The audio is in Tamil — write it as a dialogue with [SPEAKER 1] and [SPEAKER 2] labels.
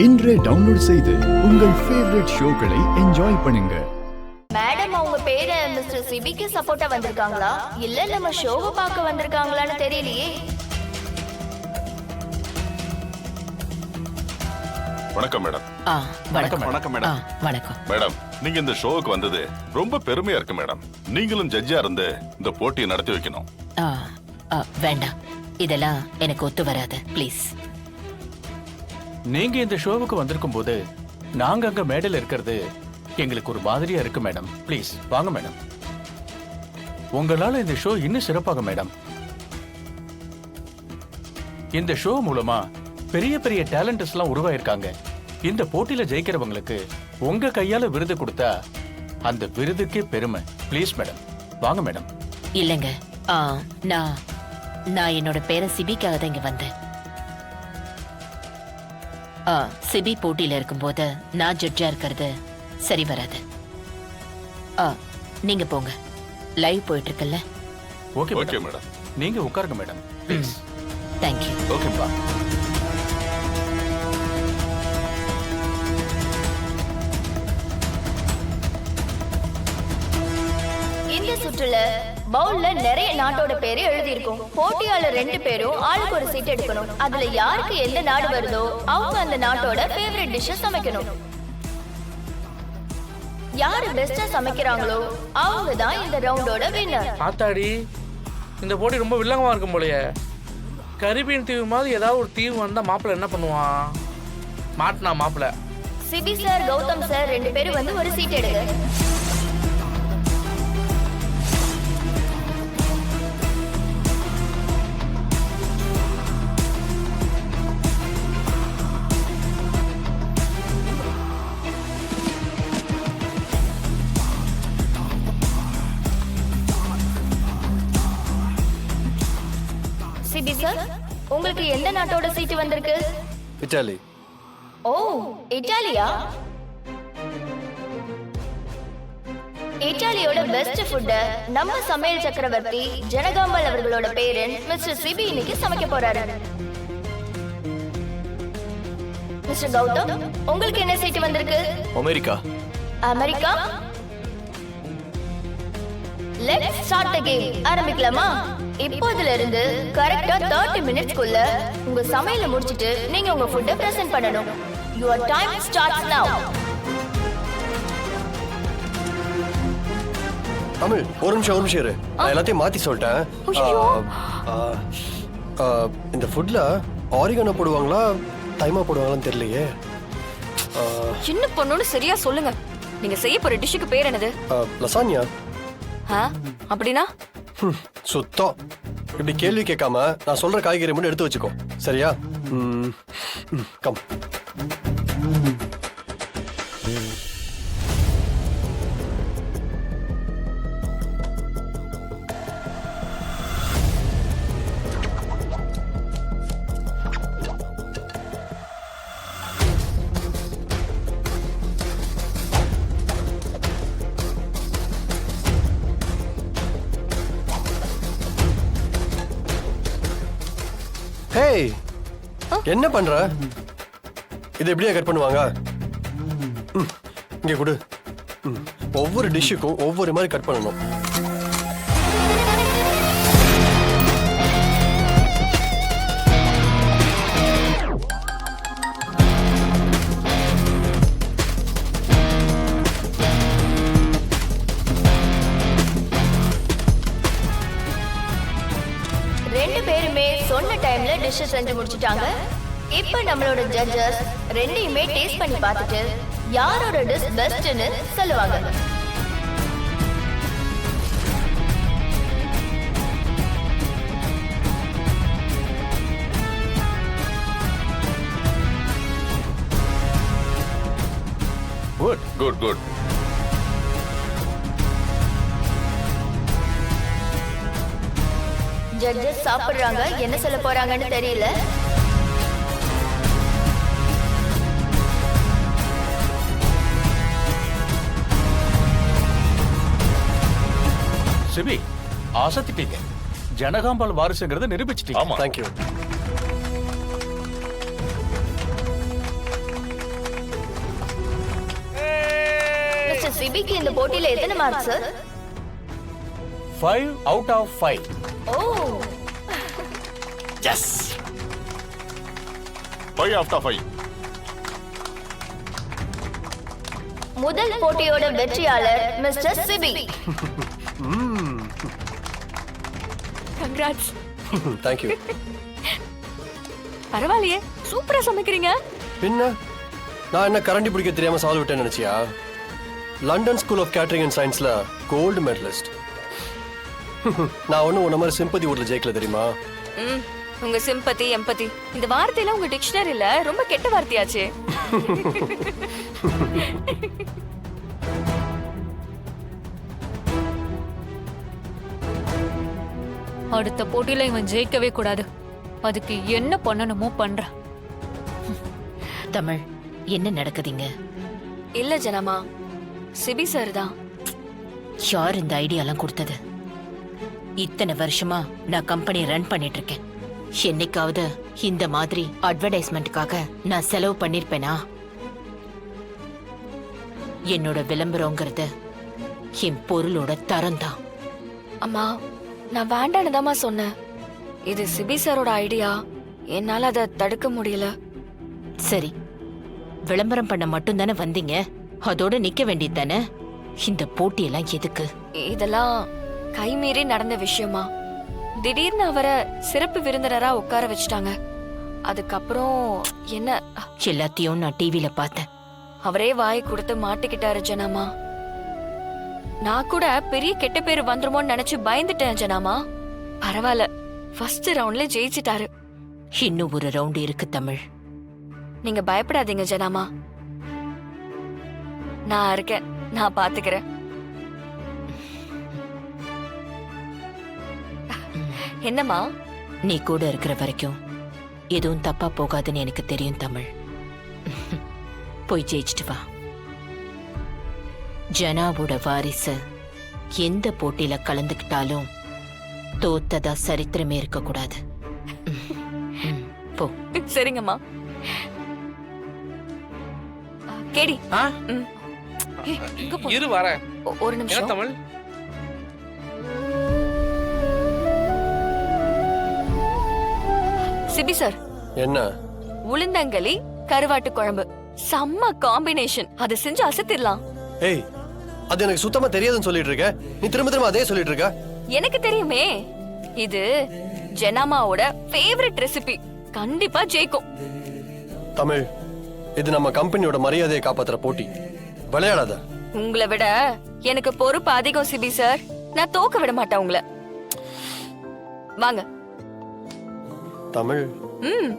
[SPEAKER 1] இன்றே டவுன்லோட் செய்து உங்கள் ஃபேவரட் ஷோக்களை என்ஜாய் பண்ணுங்க.
[SPEAKER 2] மேடம் அவங்க பேரு மிஸ்டர் சிபிக்கு சப்போர்ட்டா வந்திருக்காங்களா இல்ல நம்ம ஷோவை பார்க்க வந்திருக்காங்களான்னு தெரியலையே.
[SPEAKER 3] வணக்கம் மேடம்.
[SPEAKER 4] வணக்கம்
[SPEAKER 3] வணக்கம் மேடம்.
[SPEAKER 4] வணக்கம்
[SPEAKER 3] மேடம், நீங்க இந்த ஷோவுக்கு வந்தது ரொம்ப பெருமையா இருக்கு மேடம். நீங்களும் ஜட்ஜா இருந்து இந்த போட்டியை நடத்தி வைக்கணும்.
[SPEAKER 4] வேண்டாம், இதெல்லாம் எனக்கு ஒத்து வராது, ப்ளீஸ்.
[SPEAKER 5] நீங்க இந்த ஷோவுக்கு வந்திருக்கும் போது நாங்க அங்க மேடையில் இருக்கிறது எங்களுக்கு ஒரு மாதிரியா இருக்கு மேடம். ப்ளீஸ் வாங்க மேடம். உங்களால இந்த ஷோ இன்னும் சிறப்பாக மேடம். இந்த ஷோ மூலமா பெரிய பெரிய டேலண்டர்ஸ் எல்லாம் உருவாயிருக்காங்க. இந்த போட்டியில ஜெயிக்கிறவங்களுக்கு உங்க கையால விருது கொடுத்தா அந்த விருதுக்கே பெருமை. ப்ளீஸ் மேடம், வாங்க மேடம்.
[SPEAKER 4] இல்லைங்க, நான் என்னோட பேரன் சிபிக்காக தான் இங்க வந்தேன். சிபி போட்டியில இருக்கும்போது நான் ஜட்ஜா இருக்கிறது சரி வராது. நீங்க போங்க, லைவ் போயிட்டு இருக்குல்ல.
[SPEAKER 5] Okay
[SPEAKER 3] okay madam.
[SPEAKER 5] நீங்க உட்காருங்க மேடம், ப்ளீஸ்.
[SPEAKER 4] தேங்க்யூ.
[SPEAKER 5] ஓகேப்பா.
[SPEAKER 2] இந்த சுற்றுல பவுல்ல நிறைய நாட்டோட பேரு எழுதி இருக்கும். போட்டியாளர் 2 பேரும் ஆளுக்கு ஒரு சீட் எடுக்கணும். அதுல யாருக்கு எந்த நாடு வருதோ அவங்க அந்த நாட்டோட ஃபேவரட் டிஷ் சமைக்கணும். யாரு பெஸ்டா சமைக்கிறாங்களோ அவங்க தான் இந்த ரவுண்டோட வின்னர்.
[SPEAKER 6] ஆத்தாடி, இந்த போட்டி ரொம்ப வில்லங்கமா இருக்கும் போலயே. கரிபியன் தீவு மாதிரி ஏதாவது ஒரு தீவு வந்தா மாப்பிள்ள என்ன பண்ணுவான்? மாட்டினா மாப்பிள்ள.
[SPEAKER 2] சிபி சார், கௌதம் சார் 2 பேரும் வந்து ஒரு சீட் எடுங்க. சிபி சார், உங்களுக்கு எந்த நாட்டோட சீட்டு வந்திருக்கு?
[SPEAKER 7] இட்டாலி.
[SPEAKER 2] ஓ, இட்டாலியா? இட்டாலியோட பெஸ்ட் ஃபுட் நம்ம சமையல் சக்கரவர்த்தி ஜனகாம்பல் அவர்களோட பேரன் மிஸ்டர் சிபி இன்னைக்கு சமைக்க போறாரு. மிஸ்டர் கௌதம், உங்களுக்கு என்ன சீட்டு வந்திருக்கு?
[SPEAKER 7] America.
[SPEAKER 2] America? Let's start the game. ஆரம்பிக்கலாமா? இப்போதுல இருந்து கரெக்ட்டா 30 மினிட்ஸ்க்குள்ள உங்க சமையலை முடிச்சிட்டு நீங்க உங்க ஃபுட்டை பிரசன்ட் பண்ணணும். Your time starts now.
[SPEAKER 7] Tamil, ஒரு நிமிஷம் இரு. நான் எல்லாத்தையும் மாத்தி சொல்லிட்டேன். இந்த ஃபுட்ல ஆரிகானோ போடுவாங்களா தைமா போடுவாங்களான்னு தெரியலையே.
[SPEAKER 8] சின்ன பொண்ணுன்னு சரியா சொல்லுங்க. நீங்க செய்ய போற டிஷ்ஷுக்கு பேர் என்னது?
[SPEAKER 7] லசானியா.
[SPEAKER 8] அப்படின்னா
[SPEAKER 7] சுத்தம். இப்படி கேள்வி கேட்காம நான் சொல்ற காய்கறி மட்டும் எடுத்து வச்சுக்கோ, சரியா? கம். ஹேய், என்ன பண்ற? இது எப்படியா கட் பண்ணுவாங்க? இங்க கொடு. ஒவ்வொரு டிஷ்ஷுக்கும் ஒவ்வொரு மாதிரி கட் பண்ணணும்.
[SPEAKER 2] சொன்ன டைம்ல டிஷ் செஞ்சு முடிச்சிட்டாங்க. இப்போ நம்மளோட ஜட்ஜஸ் ரெண்டையுமே டேஸ்ட் பண்ணி பார்த்துட்டு யாரோட டிஷ் பெஸ்ட்னு சொல்லுவாங்க.
[SPEAKER 3] Good good good.
[SPEAKER 2] ஜட்ஜஸ் சாப்பிடுறாங்க, என்ன சொல்ல போறாங்கன்னு தெரியல.
[SPEAKER 5] சிபி, ஆசத்திட்டீங்க. ஜனகாம்பால் வாரிசுங்கிறத நிரூபிச்சிட்டீங்க.
[SPEAKER 3] ஆமா.
[SPEAKER 7] தேங்க்யூ.
[SPEAKER 2] சிபிக்கு இந்த போட்டியில எத்தனை மார்க் சார்?
[SPEAKER 5] 5 out of 5.
[SPEAKER 2] ஓ
[SPEAKER 3] 5 out of 5.
[SPEAKER 2] முதல் போட்டியோட வெற்றியாளர் மிஸ்டர் சிபி.
[SPEAKER 8] கங்க்ராட்ஸ்.
[SPEAKER 7] தேங்க்யூ.
[SPEAKER 8] பரவாயில்லையே, சூப்பரா சமைக்கிறீங்க.
[SPEAKER 7] பின்ன நான் என்ன கரண்டி பிடிக்க தெரியாம சவால் விட்டேன்னு நினைச்சியா? London school of catering and சயின்ஸ்ல கோல்டு மெடலிஸ்ட். நான் ஒன்றும் உன்ன மாதிரி சிம்பதி ஊர்ல ஜெயிக்கல தெரியுமா?
[SPEAKER 8] உங்க சிம்பத்தி எம்பத்தி இந்த வார்த்தையில உங்க டிக்ஷனரியில ரொம்ப கெட்ட வார்த்தையாச்சே.
[SPEAKER 9] அடுத்த போட்டியில இவன் ஜெயிக்கவே கூடாது. அதுக்கு என்ன பண்ணணுமோ பண்ற.
[SPEAKER 4] தமிழ், என்ன நடக்குதுங்க?
[SPEAKER 8] இல்ல ஜனமா, சிபி சார் தான்.
[SPEAKER 4] யார் இந்த ஐடியாலாம் கொடுத்தது? இத்தனை வருஷமா நான் கம்பெனி ரன் பண்ணிட்டு இருக்கேன். என்னைக்காவது இந்த மாதிரி அட்வர்டைஸ்மெண்ட்டுக்காக நான் செலவு பண்ணிருப்பேனா? என்னோட விளம்பரங்கிறது என் பொருளோட தரம் தான்.
[SPEAKER 8] அம்மா, நான் வேண்டான்னு தாம்மா சொன்னேன். இது சிபி சாரோட ஐடியா. என்னால அதை தடுக்க முடியல.
[SPEAKER 4] சரி, விளம்பரம் பண்ண மட்டும் தானே வந்தீங்க, அதோட நிக்க வேண்டியது தானே. இந்த போட்டியெல்லாம் எதுக்கு?
[SPEAKER 8] இதெல்லாம் கைமீறி நடந்த விஷயமா? திடீர்னு அவரை சிறப்பு விருந்தினரா உட்கார வச்சுட்டாங்க. அதுக்கப்புறம் என்ன,
[SPEAKER 4] எல்லாத்தையும் நான் டிவில பார்த்தேன்.
[SPEAKER 8] அவரே வாய் கொடுத்து மாட்டிக்கிட்டாரு ஜனாமா. நான் கூட பெரிய கெட்ட பேரு வந்துருமோன்னு நினைச்சு பயந்துட்டேன் ஜனாமா. பரவாயில்ல, ஃபர்ஸ்ட் ரவுண்ட்ல ஜெயிச்சிட்டாரு.
[SPEAKER 4] இன்னும் ஒரு ரவுண்ட் இருக்கு தமிழ்.
[SPEAKER 8] நீங்க பயப்படாதீங்க ஜனாமா, நான் இருக்கேன், நான் பாத்துக்கிறேன். என்னம்மா?
[SPEAKER 4] நீ கூட இருக்கிற வரைக்கும் எதுவும் தப்பா போகாதுன்னு எனக்கு தெரியும் தமிழ். போய் ஜெயிச்சிட்டு வா. ஜனாவோட வாரிசு எந்த போட்டியில கலந்துக்கிட்டாலும் தோத்ததா சரித்திரமே இருக்க கூடாது. போ.
[SPEAKER 8] சரிங்கம்மா. கேடி,
[SPEAKER 6] ஆ?
[SPEAKER 8] ம். இங்க போ.
[SPEAKER 6] இரு வரேன்.
[SPEAKER 8] ஒரு
[SPEAKER 6] என்ன
[SPEAKER 8] நிமிஷம்.
[SPEAKER 6] தமிழ்?
[SPEAKER 8] சிபி சார்,
[SPEAKER 7] என்ன?
[SPEAKER 8] உளுந்தங்களி கருவாட்டு குழம்பு செம்ம காம்பினேஷன். அதை செஞ்சு அசத்திடலாம்.
[SPEAKER 7] ஏய், அது எனக்கு சுத்தமா தெரியாதுன்னு சொல்லிட்டு இருக்க. நீ திரும்ப திரும்ப அதே சொல்லிட்டு இருக்க.
[SPEAKER 8] எனக்கு தெரியுமே, இது ஜெனாமாவோட ஃபேவரட் ரெசிபி. கண்டிப்பா ஜெயிக்கும்.
[SPEAKER 7] தமிழ், இது நம்ம கம்பெனியோட மரியாதையை காப்பாத்துற போட்டி. விளையாடாத.
[SPEAKER 8] உங்களை விட எனக்கு பொறுப்பு அதிகம் சிபி சார். நான் தோக்க விட மாட்டேன் உங்களை. வாங்க.
[SPEAKER 7] தமிழ்,
[SPEAKER 8] ம்